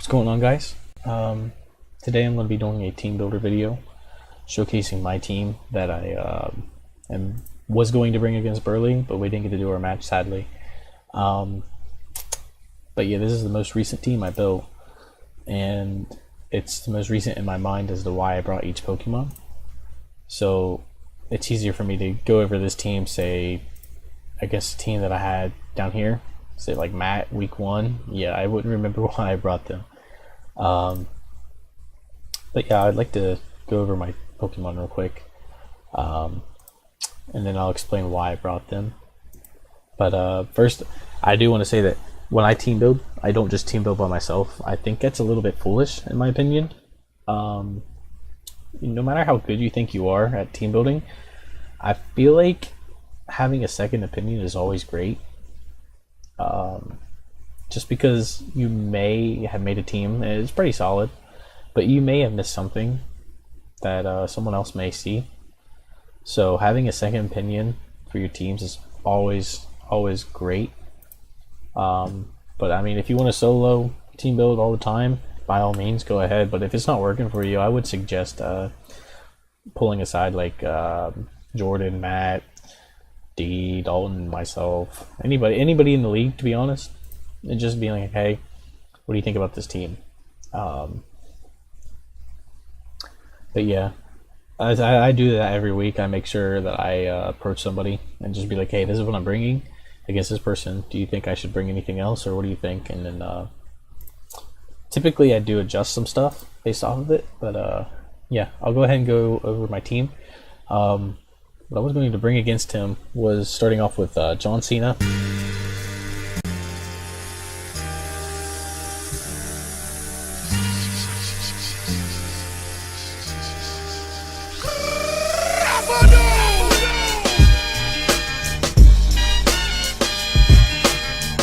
What's going on, guys? Today I'm going to be doing a team builder video showcasing my team that I was going to bring against Burley, but we didn't get to do our match, sadly. But yeah, this is the most recent team I built, and it's the most recent in my mind as to why I brought each Pokemon. So it's easier for me to go over this team, say, I guess the team that I had down here, say like Matt, week 1. Yeah, I wouldn't remember why I brought them. But yeah, I'd like to go over my Pokemon real quick, and then I'll explain why I brought them. But first, I do want to say that when I team build, I don't just team build by myself. I think that's a little bit foolish, in my opinion. No matter how good you think you are at team building, I feel like having a second opinion is always great. Just because you may have made a team, and it's pretty solid, but you may have missed something that someone else may see. So having a second opinion for your teams is always great. But I mean, if you want to solo team build all the time, by all means go ahead. But if it's not working for you, I would suggest pulling aside like Jordan, Matt, D, Dalton, myself, anybody in the league, to be honest, and just being like, hey, what do you think about this team? But yeah, as I do that every week. I make sure that I approach somebody and just be like, hey, this is what I'm bringing against this person. Do you think I should bring anything else, or what do you think? And then typically I do adjust some stuff based off of it. But yeah, I'll go ahead and go over my team. What I was going to bring against him was starting off with John Cena.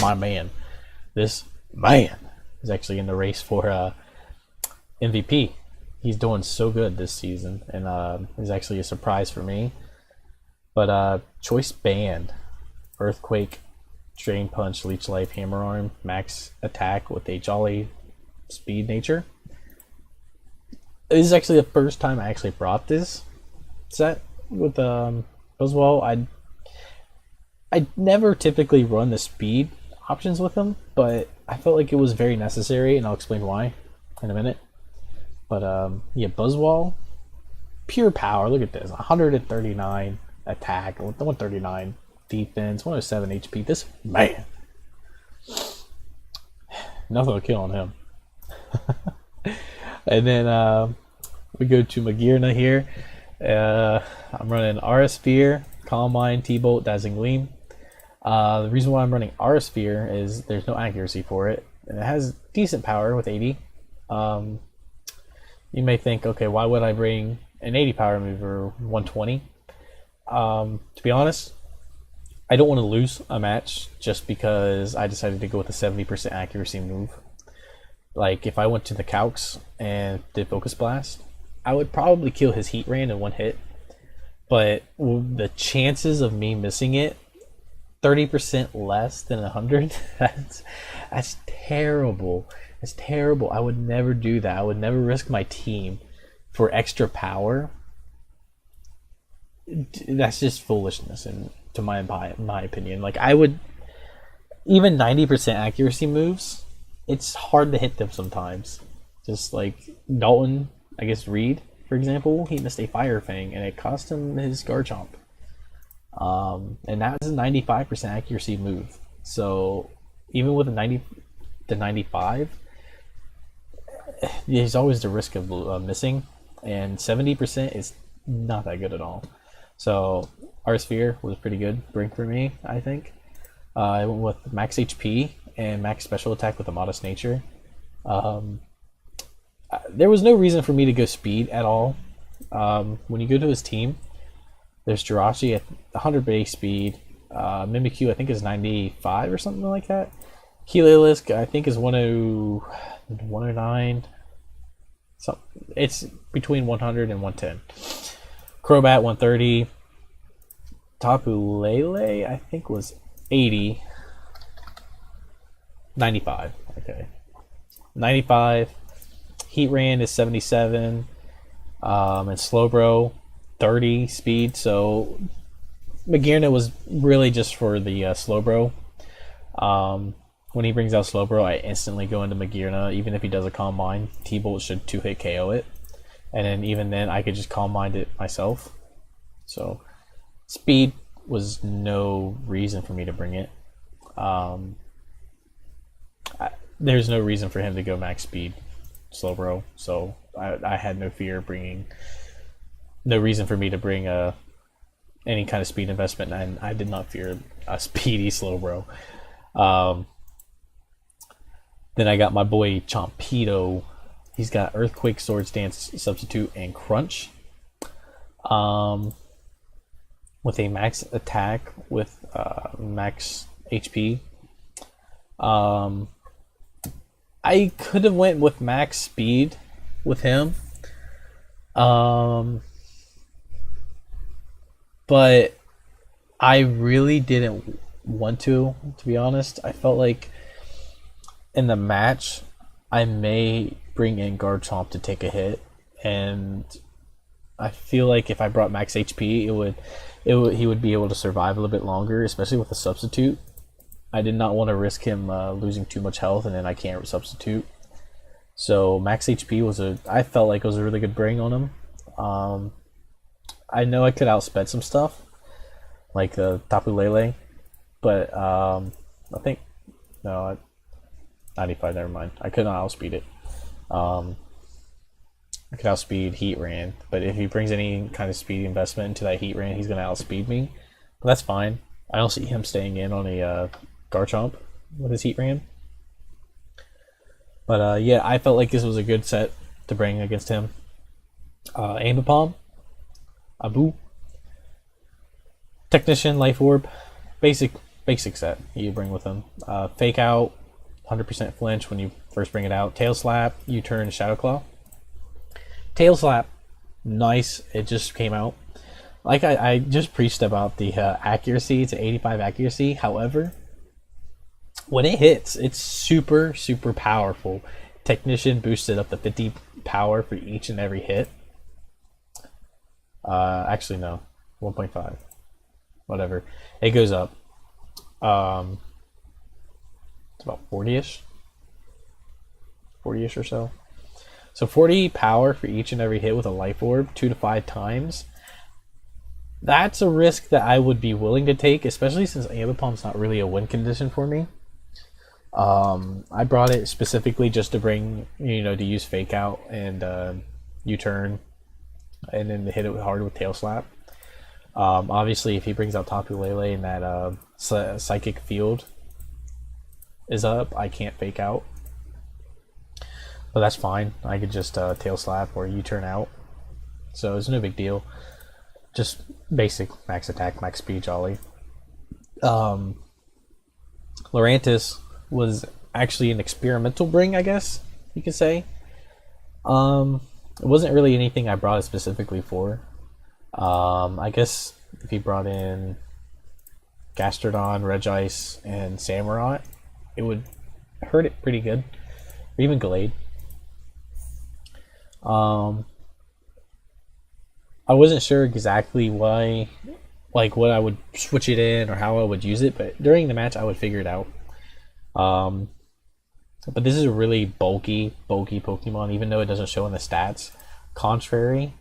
My man, this man is actually in the race for MVP. He's doing so good this season, and is actually a surprise for me. But choice band, Earthquake, Drain Punch, Leech Life, Hammer Arm, Max Attack with a Jolly Speed Nature. This is actually the first time I actually brought this set with Buzzwole. I never typically run the speed options with them, but I felt like it was very necessary, and I'll explain why in a minute. But yeah, Buzzwole, pure power. Look at this, 139 attack, 139 defense, 107 HP. This man, nothing will kill on him. And then we go to Magirna here. I'm running Aura Sphere, Calm Mind, T-Bolt, Dazzling Gleam. The reason why I'm running Aura Sphere is there's no accuracy for it, and it has decent power with 80. You may think, okay, why would I bring an 80 power move or 120? To be honest, I don't want to lose a match just because I decided to go with a 70% accuracy move. Like, if I went to the Calcs and did Focus Blast, I would probably kill his Heat Ran in one hit. But the chances of me missing it, 30% less than 100, that's terrible. It's terrible. I would never do that. I would never risk my team for extra power. That's just foolishness, and to my opinion. Like, I would, even 90% accuracy moves, it's hard to hit them sometimes. Just like Dalton, I guess Reed, for example, he missed a Fire Fang, and it cost him his Garchomp. And that was a 95% accuracy move. So even with a 90 to 95, there's always the risk of missing, and 70% is not that good at all. So our Sphere was pretty good bring for me, I think. I went with max HP and max special attack with a modest nature. There was no reason for me to go speed at all. When you go to his team, there's Jirachi at 100 base speed. Mimikyu, I think, is 95 or something like that. Heliolisk, I think, is 109. So it's between 100 and 110. Crobat, 130. Tapu Lele, I think, was 80. 95. Okay. 95. Heat Ran is 77. And Slowbro 30 speed. So Magearna was really just for the Slowbro. When he brings out Slowbro, I instantly go into Magearna. Even if he does a Calm Mind, T-Bolt should 2-hit KO it. And then even then, I could just Calm Mind it myself. So speed was no reason for me to bring it. There's no reason for him to go max speed Slowbro. So I had no fear bringing... No reason for me to bring any kind of speed investment, and I did not fear a speedy Slowbro. Then I got my boy Chompedo. He's got Earthquake, Swords Dance, Substitute, and Crunch. With a max attack with max HP. I could have went with max speed with him. But I really didn't want to be honest. I felt like in the match, I may bring in Garchomp to take a hit, and I feel like if I brought max HP, he would be able to survive a little bit longer, especially with a substitute. I did not want to risk him losing too much health, and then I can't substitute. So max HP I felt like it was a really good bring on him. I know I could outsped some stuff, like the Tapu Lele, but I think no. 95, never mind. I could not outspeed it. I could outspeed Heat Ran, but if he brings any kind of speed investment into that Heat Ran, he's going to outspeed me. But that's fine. I don't see him staying in on a Garchomp with his Heat Ran. But yeah, I felt like this was a good set to bring against him. Ambipom, Abu, Technician, Life Orb, basic set you bring with him. Fake Out, 100% flinch when you first bring it out. Tail Slap, U-turn, Shadow Claw. Tail Slap, nice. It just came out. Like I just preached about the accuracy. It's an 85 accuracy. However, when it hits, it's super, super powerful. Technician boosted up to 50 power for each and every hit. Actually, no. 1.5. Whatever. It goes up. It's about 40-ish. 40-ish or so. So 40 power for each and every hit with a Life Orb, 2 to 5 times. That's a risk that I would be willing to take, especially since Ambipom's not really a win condition for me. I brought it specifically just to bring, to use Fake Out and U-turn, and then to hit it hard with Tail Slap. Obviously, if he brings out Tapu Lele and that Psychic Field is up, I can't Fake Out. But that's fine. I could just Tail Slap or U-turn out. So it's no big deal. Just basic max attack, max speed, jolly. Lurantis was actually an experimental bring, I guess you could say. It wasn't really anything I brought it specifically for. I guess if he brought in Gastrodon, Regice, and Samurott, it would hurt it pretty good. Or even Glade. I wasn't sure exactly why, like what I would switch it in or how I would use it, but during the match I would figure it out. But this is a really bulky Pokemon, even though it doesn't show in the stats. Contrary,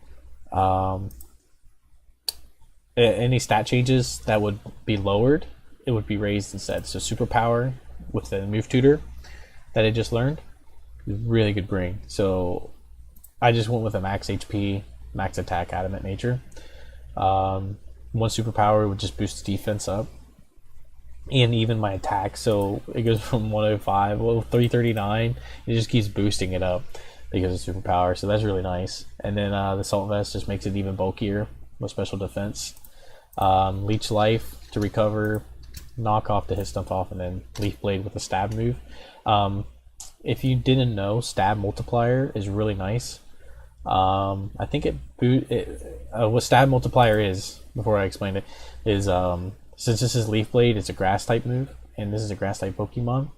any stat changes that would be lowered, it would be raised instead. So Superpower with the Move Tutor that I just learned, really good bring. So I just went with a max HP, max attack, Adamant Nature. One Superpower would just boost the defense up, and even my attack. So it goes from 105, 339. It just keeps boosting it up because of Superpower. So that's really nice. And then the Salt Vest just makes it even bulkier with special defense. Leech Life to recover, Knock Off to hit stuff off, and then Leaf Blade with a stab move. If you didn't know, Stab Multiplier is really nice. I think what Stab Multiplier is, before I explain it, is since this is Leaf Blade, it's a grass type move, and this is a grass type Pokemon.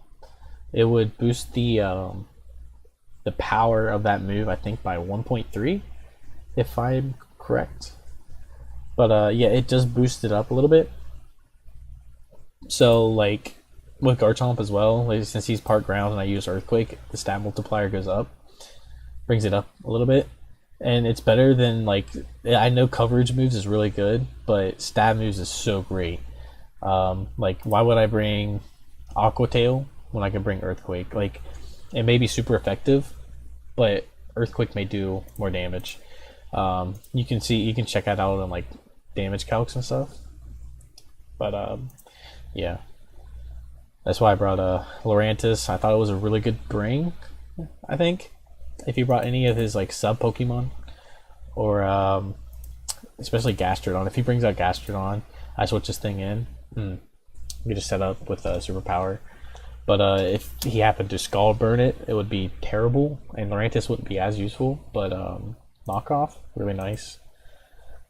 It would boost the the power of that move, I think, by 1.3, if I'm correct. But yeah, it just boosted up a little bit. So like with Garchomp as well, like, since he's part ground and I use Earthquake, the stat multiplier goes up, brings it up a little bit. And it's better than, like, I know coverage moves is really good, but stab moves is so great. Like, why would I bring Aqua Tail when I could bring Earthquake? Like, it may be super effective, but Earthquake may do more damage. You can check that out on like damage calcs and stuff. But yeah, that's why I brought Lurantis. I thought it was a really good bring. I think if he brought any of his like sub Pokemon, or especially Gastrodon, if he brings out Gastrodon, I switch this thing in. We just set up with Superpower. But if he happened to Scald Burn it, it would be terrible, and Lurantis wouldn't be as useful. But Knockoff, really nice.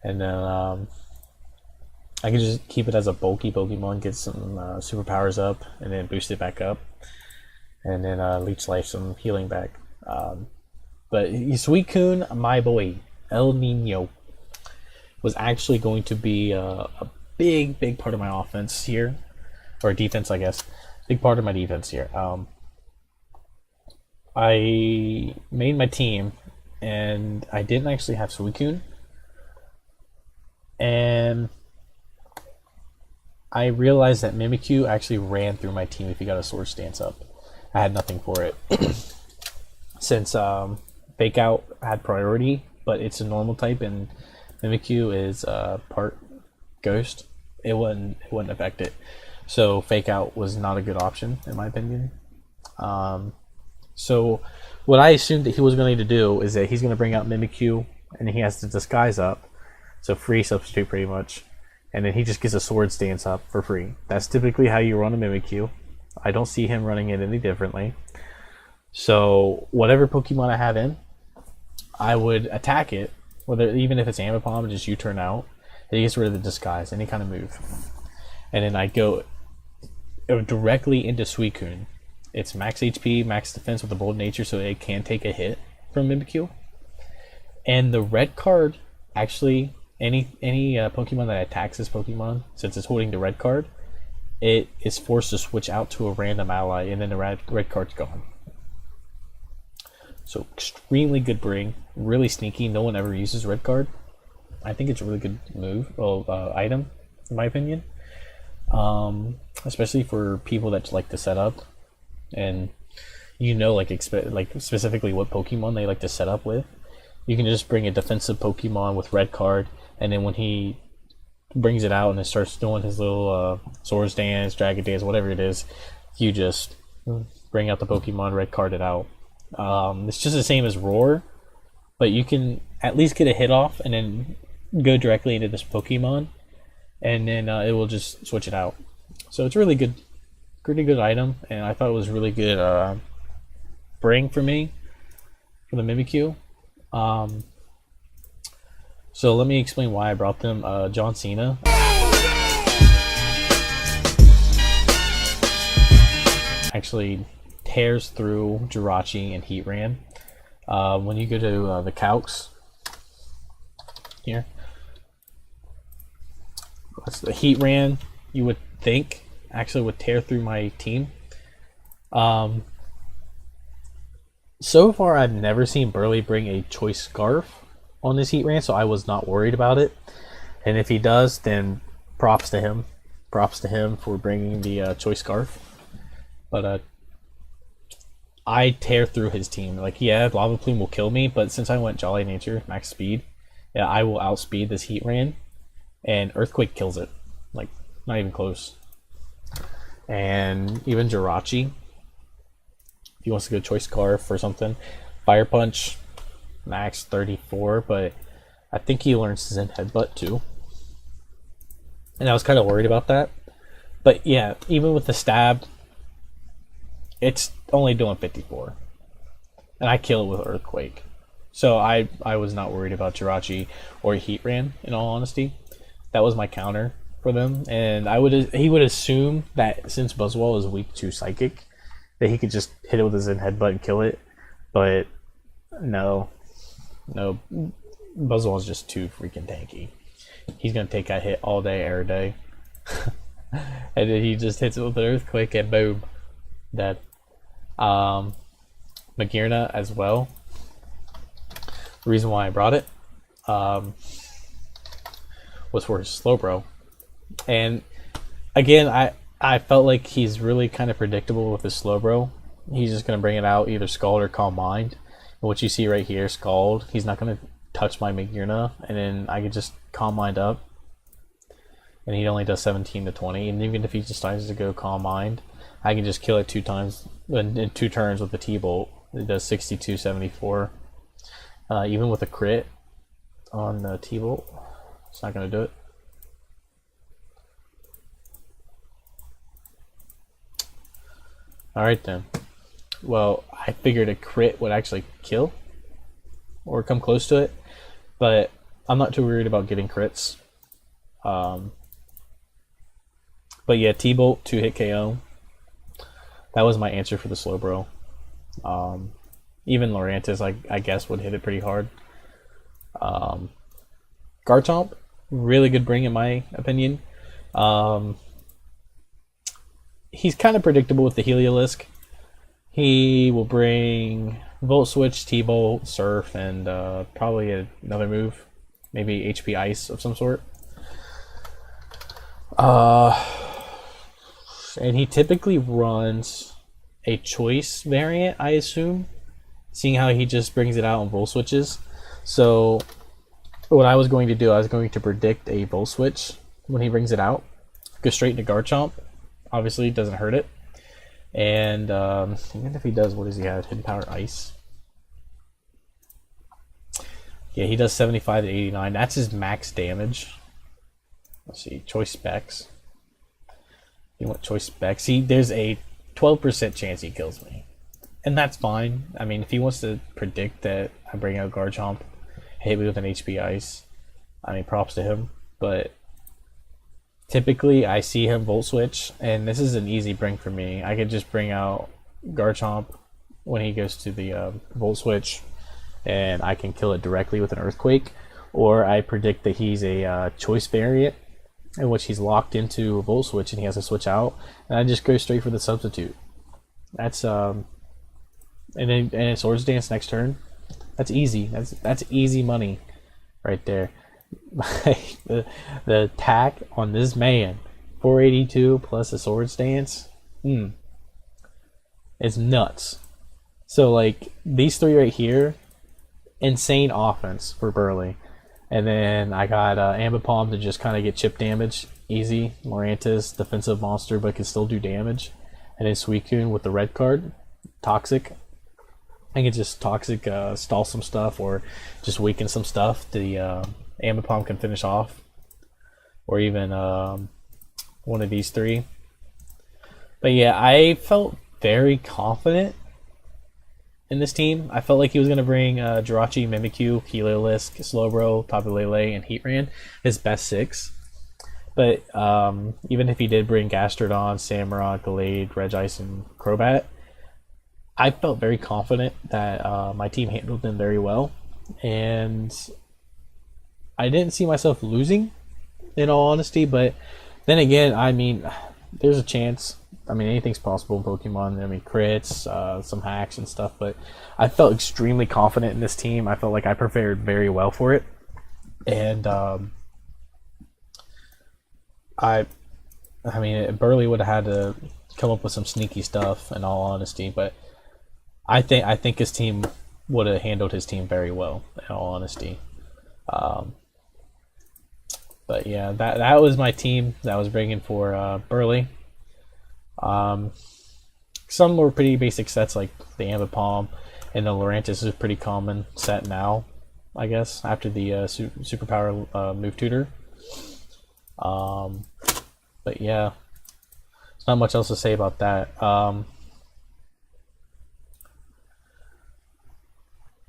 And then I can just keep it as a bulky Pokemon, get some superpowers up, and then boost it back up, and then Leech Life some healing back. But Suicune, my boy, El Nino, was actually going to be a big part of my offense here, or defense, I guess. Big part of my defense here. I made my team, and I didn't actually have Suicune, and I realized that Mimikyu actually ran through my team if he got a Swords Dance up. I had nothing for it. Since Fake Out had priority, but it's a normal type, and Mimikyu is part Ghost, it wouldn't affect it. So Fake Out was not a good option, in my opinion. So what I assumed that he was going to do is that he's going to bring out Mimikyu, and he has to Disguise up, so free substitute pretty much, and then he just gets a Swords Dance up for free. That's typically how you run a Mimikyu. I don't see him running it any differently. So whatever Pokemon I have in, I would attack it, even if it's Ambipom, just U-turn out, and he gets rid of the Disguise, any kind of move. And then I go directly into Suicune. It's max HP, max defense with a bold nature, so it can take a hit from Mimikyu. And the red card, actually, any Pokemon that attacks this Pokemon, since it's holding the red card, it is forced to switch out to a random ally, and then the red card's gone. So extremely good bring, really sneaky. No one ever uses red card. I think it's a really good move, item, in my opinion. Especially for people that like to set up, and like specifically what Pokemon they like to set up with. You can just bring a defensive Pokemon with red card, and then when he brings it out and it starts doing his little Swords Dance, Dragon Dance, whatever it is, you just bring out the Pokemon, red card it out. It's just the same as Roar, but you can at least get a hit off and then go directly into this Pokemon, and then it will just switch it out. So it's really good, pretty good item, and I thought it was really good bring for me for the Mimikyu. So let me explain why I brought them. John Cena. Actually tears through Jirachi and Heatran. When you go to the calcs here, that's the Heatran, you would think actually would tear through my team. So far I've never seen Burley bring a Choice Scarf on this Heatran, so I was not worried about it. And if he does, then props to him. Props to him for bringing the Choice Scarf. But I tear through his team. Like, yeah, Lava Plume will kill me, but since I went Jolly Nature, max speed, yeah, I will outspeed this Heatran, and Earthquake kills it. Like, not even close. And even Jirachi, if he wants to go Choice Scarf or something, Fire Punch, max 34, but I think he learns Zen Headbutt too. And I was kind of worried about that. But yeah, even with the stab, it's only doing 54. And I kill it with Earthquake. So I was not worried about Jirachi or Heatran, in all honesty. That was my counter for them. And he would assume that since Buzzwole is weak to Psychic, that he could just hit it with his Zen Headbutt and kill it. But no, no, Buzzwall's just too freaking tanky. He's gonna take that hit all day, every day. And then he just hits it with an earthquake and boom, dead. Magirna as well. The reason why I brought it was for his Slowbro. And again, I felt like he's really kind of predictable with his Slowbro. He's just going to bring it out, either Scald or Calm Mind. And what you see right here, Scald, he's not going to touch my Magirna, and then I could just Calm Mind up. And he only does 17 to 20. And even if he decides to go Calm Mind, I can just kill it 2 times in 2 turns with the T-Bolt. It does 62, 74. Even with a crit on the T-Bolt, it's not going to do it. Alright then. Well, I figured a crit would actually kill or come close to it, but I'm not too worried about getting crits. But yeah, T-Bolt, 2-hit KO. That was my answer for the Slowbro. Even Lurantis, I guess, would hit it pretty hard. Garchomp, really good bring in my opinion. He's kind of predictable with the Heliolisk. He will bring Volt Switch, T-Bolt, Surf, and probably another move. Maybe HP Ice of some sort. And he typically runs a Choice variant, I assume. Seeing how he just brings it out on Volt Switches. So what I was going to do, I was going to predict a Volt Switch when he brings it out. Go straight into Garchomp. Obviously, it doesn't hurt it. And even if he does, what does he have? Hidden Power Ice. Yeah, he does 75 to 89. That's his max damage. Let's see, Choice Specs. You want Choice Specs? See, there's a 12% chance he kills me. And that's fine. I mean, if he wants to predict that I bring out Garchomp, hit me with an HP Ice, I mean, props to him. But typically, I see him Volt Switch, and this is an easy bring for me. I could just bring out Garchomp when he goes to the Volt Switch, and I can kill it directly with an Earthquake. Or I predict that he's a Choice variant, in which he's locked into a Volt Switch and he has to switch out, and I just go straight for the Substitute. That's and then Swords Dance next turn. That's easy. That's easy money, right there. the attack on this man, 482 plus a Swords Dance, it's nuts. So like these 3 right here, insane offense for Burley. And then I got Ambipom to just kind of get chip damage, easy. Lurantis, defensive monster, but can still do damage. And then Suicune with the red card, Toxic. I can just Toxic stall some stuff or just weaken some stuff. The Ambipom can finish off. Or even one of these 3. But yeah, I felt very confident in this team. I felt like he was going to bring Jirachi, Mimikyu, Heliolisk, Slowbro, Tapu Lele, and Heatran, his best 6. But even if he did bring Gastrodon, Samurott, Gallade, Regice, and Crobat, I felt very confident that my team handled them very well. And I didn't see myself losing, in all honesty. But then again, I mean, there's a chance. I mean, anything's possible in Pokemon. I mean, crits, some hacks and stuff. But I felt extremely confident in this team. I felt like I prepared very well for it. And I mean, Burley would have had to come up with some sneaky stuff, in all honesty. But I think his team would have handled his team very well, in all honesty. But yeah, that was my team that I was bringing for Burley. Some were pretty basic sets, like the Ambipom and the Lurantis is a pretty common set now, I guess, after the Superpower Move Tutor. But yeah, there's not much else to say about that.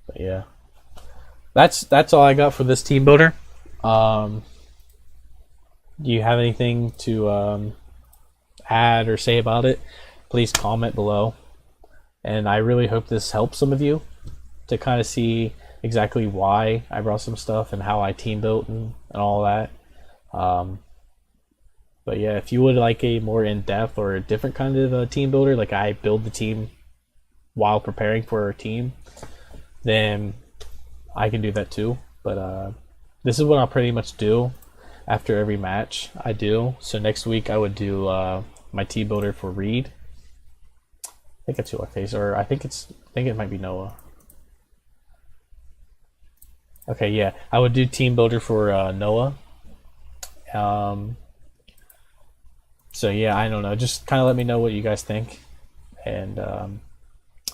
But yeah, that's all I got for this team builder. Do you have anything to add or say about it? Please comment below. And I really hope this helps some of you. to kind of see exactly why I brought some stuff and how I team built and all that. Um, but yeah, if you would like a more in depth or a different kind of a team builder, like I build the team while preparing for a team, then I can do that too. But this is what I'll pretty much do after every match I do. So next week I would do my team builder for Reed. I think it's who I face, or I think it might be Noah. Okay, yeah, I would do team builder for Noah. Um, so yeah, I don't know. Just kind of let me know what you guys think, and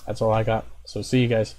that's all I got. So see you guys.